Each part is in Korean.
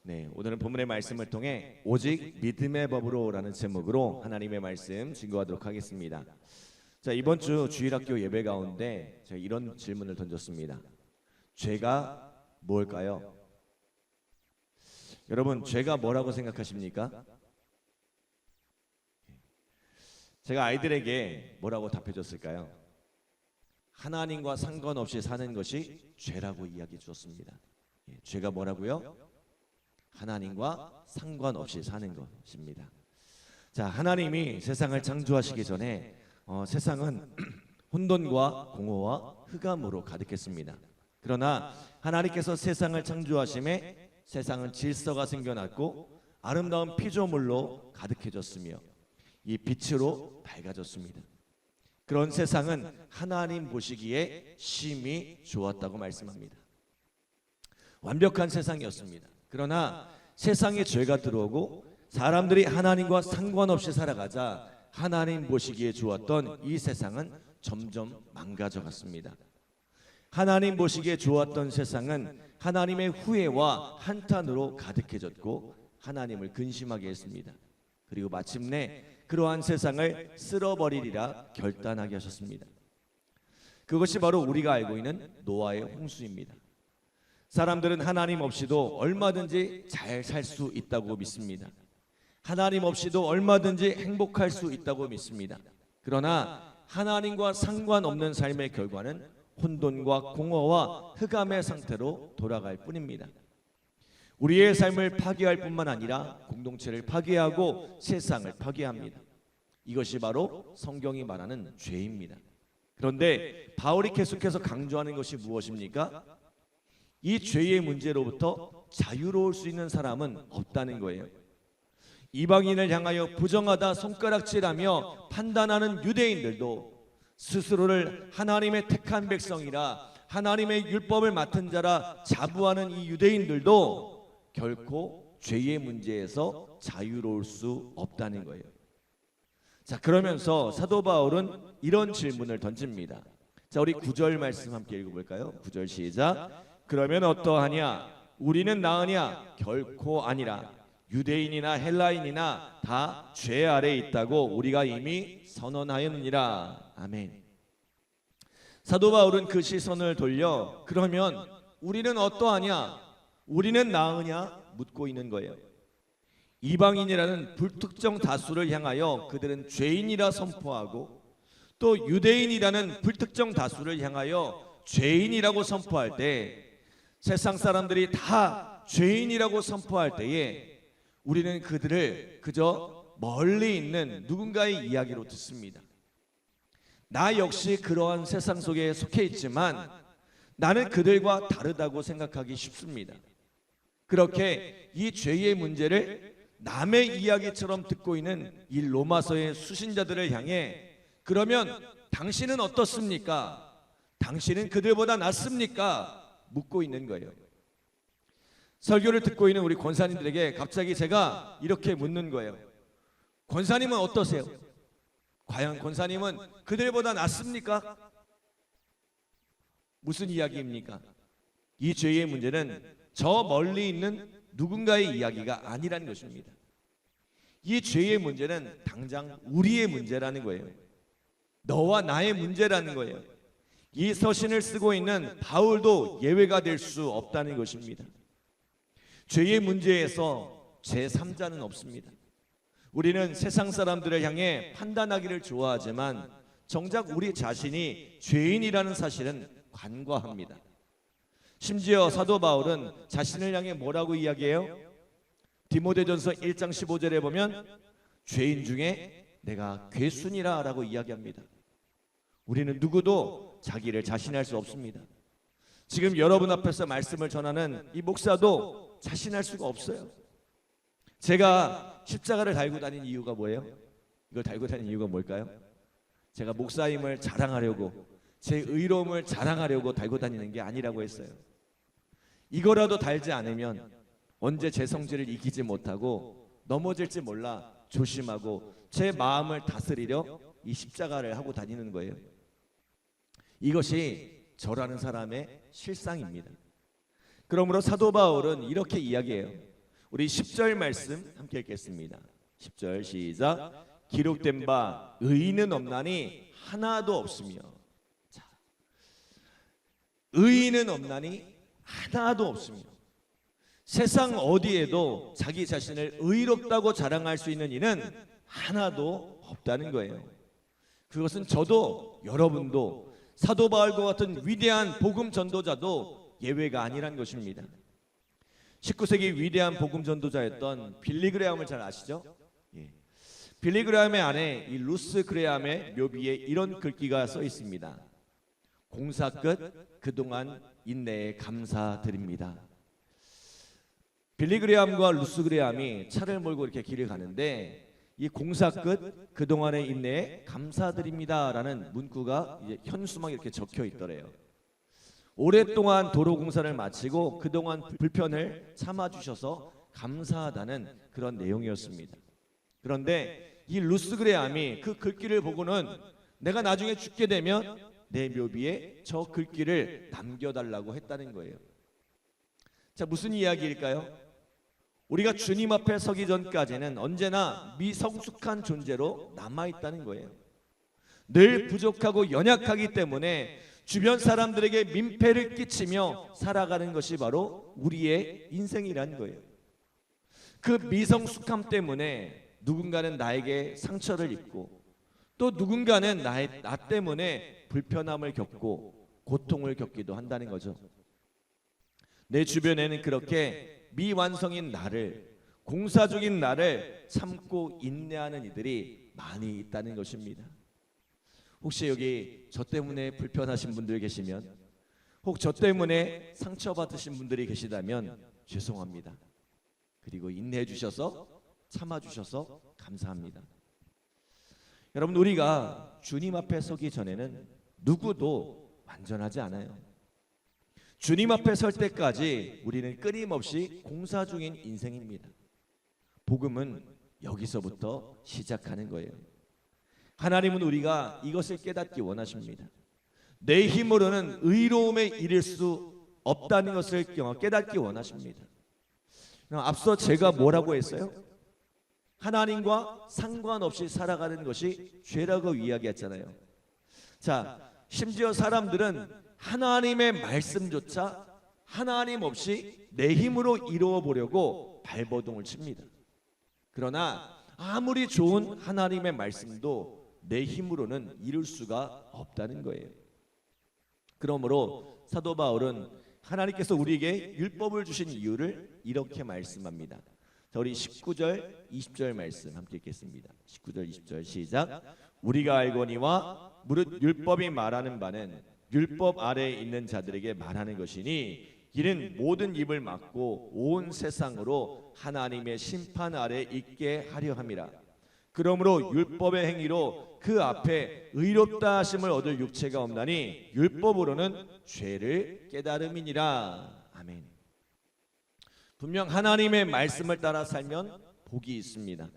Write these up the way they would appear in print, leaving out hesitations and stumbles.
네, 오늘은 본문의 말씀을 통해 오직 믿음의 법으로라는 제목으로 하나님의 말씀 증거하도록 하겠습니다. 자, 이번 주 주일학교 예배 가운데 제가 이런 질문을 던졌습니다. 죄가 뭘까요? 여러분, 죄가 뭐라고 생각하십니까? 제가 아이들에게 뭐라고 답해줬을까요? 하나님과 상관없이 사는 것이 죄라고 이야기해 주었습니다. 죄가 뭐라고요? 하나님과 상관없이 사는 것입니다. 자, 하나님이 세상을 창조하시기 전에 세상은 혼돈과 공허와 흑암으로 가득했습니다. 그러나 하나님께서 세상을 창조하심에 세상은 질서가 생겨났고 아름다운 피조물로 가득해졌으며 이 빛으로 밝아졌습니다. 그런 세상은 하나님 보시기에 심히 좋았다고 말씀합니다. 완벽한 세상이었습니다. 그러나 세상에 죄가 들어오고 사람들이 하나님과 상관없이 살아가자 하나님 보시기에 좋았던 이 세상은 점점 망가져 갔습니다. 하나님 보시기에 좋았던 세상은 하나님의 후회와 한탄으로 가득해졌고 하나님을 근심하게 했습니다. 그리고 마침내 그러한 세상을 쓸어버리리라 결단하게 하셨습니다. 그것이 바로 우리가 알고 있는 노아의 홍수입니다. 사람들은 하나님 없이도 얼마든지 잘 살 수 있다고 믿습니다. 하나님 없이도 얼마든지 행복할 수 있다고 믿습니다. 그러나 하나님과 상관없는 삶의 결과는 혼돈과 공허와 흑암의 상태로 돌아갈 뿐입니다. 우리의 삶을 파괴할 뿐만 아니라 공동체를 파괴하고 세상을 파괴합니다. 이것이 바로 성경이 말하는 죄입니다. 그런데 바울이 계속해서 강조하는 것이 무엇입니까? 이 죄의 문제로부터 자유로울 수 있는 사람은 없다는 거예요. 이방인을 향하여 부정하다 손가락질하며 판단하는 유대인들도 스스로를 하나님의 택한 백성이라 하나님의 율법을 맡은 자라 자부하는 이 유대인들도 결코 죄의 문제에서 자유로울 수 없다는 거예요. 자, 그러면서 사도 바울은 이런 질문을 던집니다. 자, 우리 9절 말씀 함께 읽어볼까요? 9절 시작. 그러면 어떠하냐? 우리는 나으냐? 결코 아니라. 유대인이나 헬라인이나 다 죄 아래에 있다고 우리가 이미 선언하였느니라. 아멘. 사도 바울은 그 시선을 돌려 그러면 우리는 어떠하냐? 우리는 나으냐? 묻고 있는 거예요. 이방인이라는 불특정 다수를 향하여 그들은 죄인이라 선포하고 또 유대인이라는 불특정 다수를 향하여 죄인이라고 선포할 때 세상 사람들이 다 죄인이라고 선포할 때에 우리는 그들을 그저 멀리 있는 누군가의 이야기로 듣습니다. 나 역시 그러한 세상 속에 속해 있지만 나는 그들과 다르다고 생각하기 쉽습니다. 그렇게 이 죄의 문제를 남의 이야기처럼 듣고 있는 이 로마서의 수신자들을 향해 그러면 당신은 어떻습니까? 당신은 그들보다 낫습니까? 묻고 있는 거예요. 설교를 듣고 있는 우리 권사님들에게 갑자기 제가 이렇게 묻는 거예요. 권사님은 어떠세요? 과연 권사님은 그들보다 낫습니까? 무슨 이야기입니까? 이 죄의 문제는 저 멀리 있는 누군가의 이야기가 아니라는 것입니다. 이 죄의 문제는 당장 우리의 문제라는 거예요. 너와 나의 문제라는 거예요. 이 서신을 쓰고 있는 바울도 예외가 될 수 없다는 것입니다. 죄의 문제에서 제3자는 없습니다. 우리는 세상 사람들을 향해 판단하기를 좋아하지만 정작 우리 자신이 죄인이라는 사실은 간과합니다. 심지어 사도 바울은 자신을 향해 뭐라고 이야기해요? 디모데전서 1장 15절에 보면 죄인 중에 내가 괴순이라 라고 이야기합니다. 우리는 누구도 자기를 자신할 수 없습니다. 지금 여러분 앞에서 말씀을 전하는 이 목사도 자신할 수가 없어요. 제가 십자가를 달고 다니는 이유가 뭐예요? 이걸 달고 다니는 이유가 뭘까요? 제가 목사임을 자랑하려고 제 의로움을 자랑하려고 달고 다니는 게 아니라고 했어요. 이거라도 달지 않으면 언제 제 성질을 이기지 못하고 넘어질지 몰라 조심하고 제 마음을 다스리려 이 십자가를 하고 다니는 거예요. 이것이 저라는 사람의 실상입니다. 그러므로 사도 바울은 이렇게 이야기해요. 우리 10절 말씀 함께 읽겠습니다. 10절 시작. 기록된 바 의인은 없나니 하나도 없으며. 자, 의인은 없나니 하나도 없으며. 세상 어디에도 자기 자신을 의롭다고 자랑할 수 있는 이는 하나도 없다는 거예요. 그것은 저도 여러분도 사도 바울과 같은 위대한 복음 전도자도 예외가 아니란 것입니다. 19세기 위대한 복음 전도자였던 빌리 그레함을 잘 아시죠? 예. 빌리 그레함의 아내 이 루스 그레함의 묘비에 이런 글귀가 써 있습니다. 공사 끝 그동안 인내에 감사드립니다. 빌리 그레함과 루스 그레함이 차를 몰고 이렇게 길을 가는데 이 공사 끝 그동안의 인내에 감사드립니다라는 문구가 이제 현수막에 이렇게 적혀 있더래요. 오랫동안 도로 공사를 마치고 그동안 불편을 참아주셔서 감사하다는 그런 내용이었습니다. 그런데 이 루스 그레함이 그 글귀를 보고는 내가 나중에 죽게 되면 내 묘비에 저 글귀를 남겨달라고 했다는 거예요. 자, 무슨 이야기일까요? 우리가 주님 앞에 서기 전까지는 언제나 미성숙한 존재로 남아있다는 거예요. 늘 부족하고 연약하기 때문에 주변 사람들에게 민폐를 끼치며 살아가는 것이 바로 우리의 인생이라는 거예요. 그 미성숙함 때문에 누군가는 나에게 상처를 입고 또 누군가는 나 때문에 불편함을 겪고 고통을 겪기도 한다는 거죠. 내 주변에는 그렇게 미완성인 나를, 공사 중인 나를 참고 인내하는 이들이 많이 있다는 것입니다. 혹시 여기 저 때문에 불편하신 분들 계시면, 혹 저 때문에 상처받으신 분들이 계시다면 죄송합니다. 그리고 인내해 주셔서 참아 주셔서 감사합니다. 여러분, 우리가 주님 앞에 서기 전에는 누구도 완전하지 않아요. 주님 앞에 설 때까지 우리는 끊임없이 공사 중인 인생입니다. 복음은 여기서부터 시작하는 거예요. 하나님은 우리가 이것을 깨닫기 원하십니다. 내 힘으로는 의로움에 이를 수 없다는 것을 깨닫기 원하십니다. 앞서 제가 뭐라고 했어요? 하나님과 상관없이 살아가는 것이 죄라고 이야기했잖아요. 자, 심지어 사람들은 하나님의 말씀조차 하나님 없이 내 힘으로 이루어 보려고 발버둥을 칩니다. 그러나 아무리 좋은 하나님의 말씀도 내 힘으로는 이룰 수가 없다는 거예요. 그러므로 사도 바울은 하나님께서 우리에게 율법을 주신 이유를 이렇게 말씀합니다. 자, 우리 19절 20절 말씀 함께 읽겠습니다. 19절 20절 시작. 우리가 알거니와 무릇 율법이 말하는 바는 율법 아래에 있는 자들에게 말하는 것이니 이는 모든 입을 막고 온 세상으로 하나님의 심판 아래 있게 하려 함이라. 그러므로 율법의 행위로 그 앞에 의롭다 하심을 얻을 육체가 없나니 율법으로는 죄를 깨달음이니라. 아멘. 분명 하나님의 말씀을 따라 살면 복이 있습니다.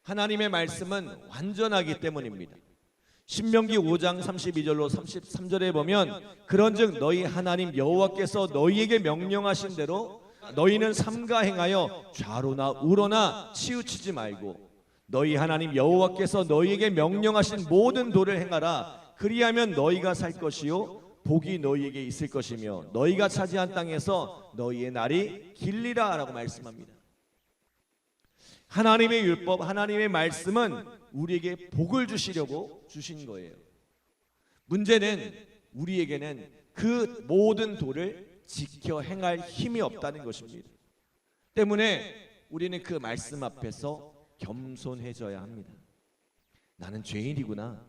하나님의 말씀은 완전하기 때문입니다. 신명기 5장 32절로 33절에 보면 그런즉 너희 하나님 여호와께서 너희에게 명령하신 대로 너희는 삼가 행하여 좌로나 우로나 치우치지 말고 너희 하나님 여호와께서 너희에게 명령하신 모든 도를 행하라. 그리하면 너희가 살 것이요 복이 너희에게 있을 것이며 너희가 차지한 땅에서 너희의 날이 길리라 라고 말씀합니다. 하나님의 율법, 하나님의 말씀은 우리에게 복을 주시려고 주신 거예요. 문제는 우리에게는 그 모든 도를 지켜 행할 힘이 없다는 것입니다. 때문에 우리는 그 말씀 앞에서 겸손해져야 합니다. 나는 죄인이구나.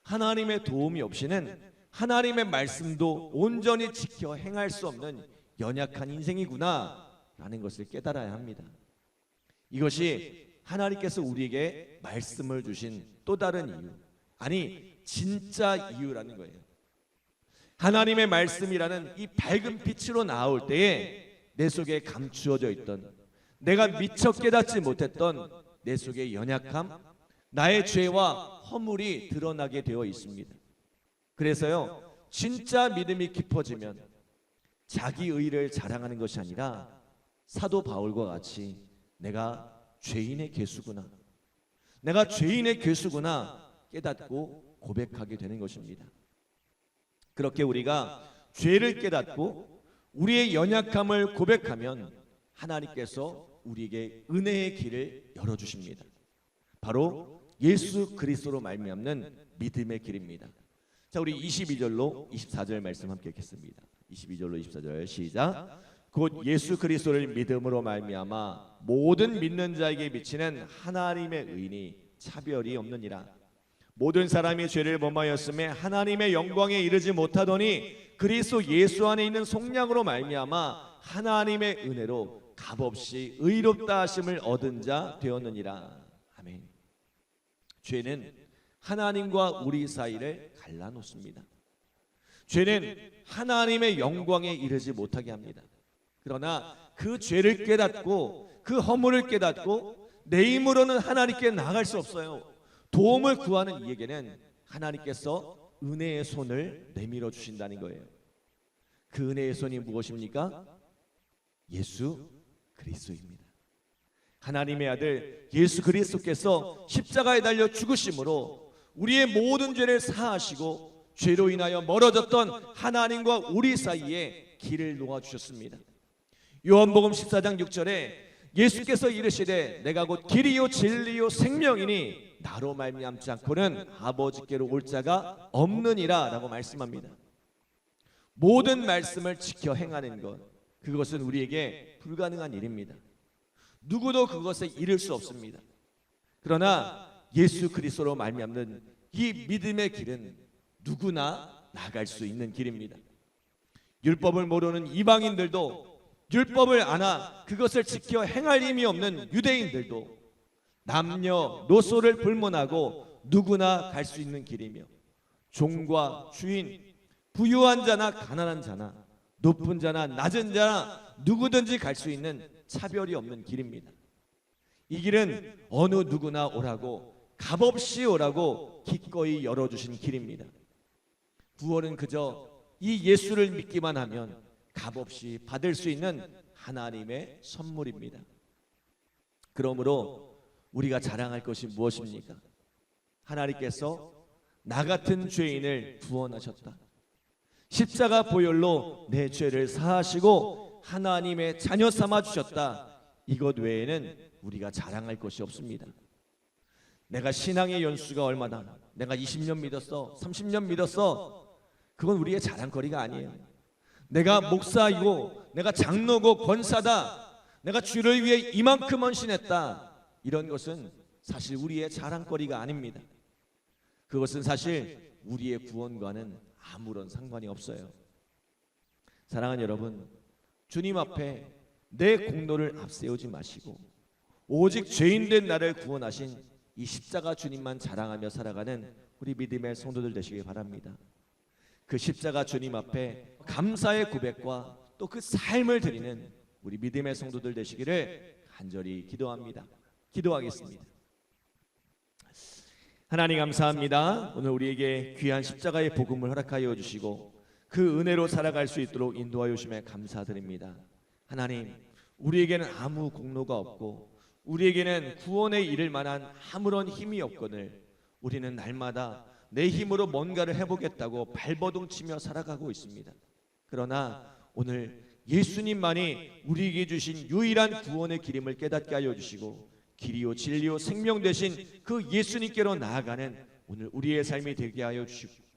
하나님의 도움이 없이는 하나님의 말씀도 온전히 지켜 행할 수 없는 연약한 인생이구나 라는 것을 깨달아야 합니다. 이것이 하나님께서 우리에게 말씀을 주신 또 다른 이유, 아니 진짜 이유라는 거예요. 하나님의 말씀이라는 이 밝은 빛으로 나올 때에 내 속에 감추어져 있던, 내가 미처 깨닫지 못했던 내 속의 연약함, 나의 죄와 허물이 드러나게 되어 있습니다. 그래서요, 진짜 믿음이 깊어지면 자기 의를 자랑하는 것이 아니라 사도 바울과 같이 내가 죄인의 괴수구나, 내가 죄인의 괴수구나 깨닫고 고백하게 되는 것입니다. 그렇게 우리가 죄를 깨닫고 우리의 연약함을 고백하면 하나님께서 우리에게 은혜의 길을 열어주십니다. 바로 예수 그리스도로 말미암는 믿음의 길입니다. 자, 우리 22절로 24절 말씀 함께 읽겠습니다. 22절로 24절 시작. 곧 예수 그리스도를 믿음으로 말미암아 모든 믿는 자에게 미치는 하나님의 의인이 차별이 없느니라. 모든 사람이 죄를 범하였음에 하나님의 영광에 이르지 못하더니 그리스도 예수 안에 있는 속량으로 말미암아 하나님의 은혜로 값없이 의롭다 하심을 얻은 자 되었느니라. 아멘. 죄는 하나님과 우리 사이를 갈라놓습니다. 죄는 하나님의 영광에 이르지 못하게 합니다. 그러나 그 죄를 깨닫고 그 허물을 깨닫고 내 힘으로는 하나님께 나아갈 수 없어요. 도움을 구하는 이에게는 하나님께서 은혜의 손을 내밀어 주신다는 거예요. 그 은혜의 손이 무엇입니까? 예수 그리스도입니다. 하나님의 아들 예수 그리스도께서 십자가에 달려 죽으심으로 우리의 모든 죄를 사하시고 죄로 인하여 멀어졌던 하나님과 우리 사이에 길을 놓아주셨습니다. 요한복음 14장 6절에 예수께서 이르시되 내가 곧 길이요 진리요 생명이니 나로 말미암지 않고는 아버지께로 올 자가 없느니라 라고 말씀합니다. 모든 말씀을 지켜 행하는 것, 그것은 우리에게 불가능한 일입니다. 누구도 그것에 이를 수 없습니다. 그러나 예수 그리스도로 말미암는 이 믿음의 길은 누구나 나갈 수 있는 길입니다. 율법을 모르는 이방인들도, 율법을 아나 그것을 지켜 행할 힘이 없는 유대인들도 남녀 노소를 불문하고 누구나 갈 수 있는 길이며, 종과 주인, 부유한 자나 가난한 자나 높은 자나 낮은 자나 누구든지 갈 수 있는 차별이 없는 길입니다. 이 길은 어느 누구나 오라고, 값없이 오라고 기꺼이 열어주신 길입니다. 구원은 그저 이 예수를 믿기만 하면 값없이 받을 수 있는 하나님의 선물입니다. 그러므로 우리가 자랑할 것이 무엇입니까? 하나님께서 나 같은 죄인을 구원하셨다. 십자가 보혈로 내 죄를 사하시고 하나님의 자녀 삼아 주셨다. 이것 외에는 우리가 자랑할 것이 없습니다. 내가 신앙의 연수가 얼마나, 내가 20년 믿었어, 30년 믿었어, 그건 우리의 자랑거리가 아니에요. 내가 목사이고 내가 장로고 권사다, 내가 주를 위해 이만큼 헌신했다, 이런 것은 사실 우리의 자랑거리가 아닙니다. 그것은 사실 우리의 구원과는 아무런 상관이 없어요. 사랑하는 여러분, 주님 앞에 내 공로를 앞세우지 마시고 오직 죄인된 나를 구원하신 이 십자가 주님만 자랑하며 살아가는 우리 믿음의 성도들 되시길 바랍니다. 그 십자가 주님 앞에 감사의 고백과 또 그 삶을 드리는 우리 믿음의 성도들 되시기를 간절히 기도합니다. 기도하겠습니다. 하나님 감사합니다. 오늘 우리에게 귀한 십자가의 복음을 허락하여 주시고 그 은혜로 살아갈 수 있도록 인도하여 주심에 감사드립니다. 하나님, 우리에게는 아무 공로가 없고 우리에게는 구원에 이를 만한 아무런 힘이 없거늘 우리는 날마다 내 힘으로 뭔가를 해보겠다고 발버둥치며 살아가고 있습니다. 그러나 오늘 예수님만이 우리에게 주신 유일한 구원의 길임을 깨닫게 하여 주시고 길이요 진리요 생명 되신 그 예수님께로 나아가는 오늘 우리의 삶이 되게 하여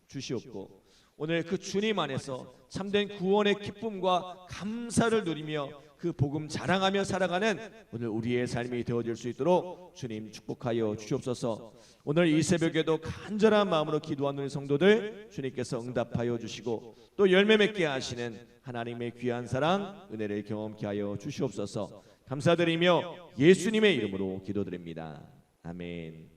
주시옵고 오늘 그 주님 안에서 참된 구원의 기쁨과 감사를 누리며 그 복음 자랑하며 살아가는 오늘 우리의 삶이 되어질 수 있도록 주님 축복하여 주시옵소서. 오늘 이 새벽에도 간절한 마음으로 기도하는 우리 성도들 주님께서 응답하여 주시고 또 열매 맺게 하시는 하나님의 귀한 사랑 은혜를 경험케 하여 주시옵소서. 감사드리며 예수님의 이름으로 기도드립니다. 아멘.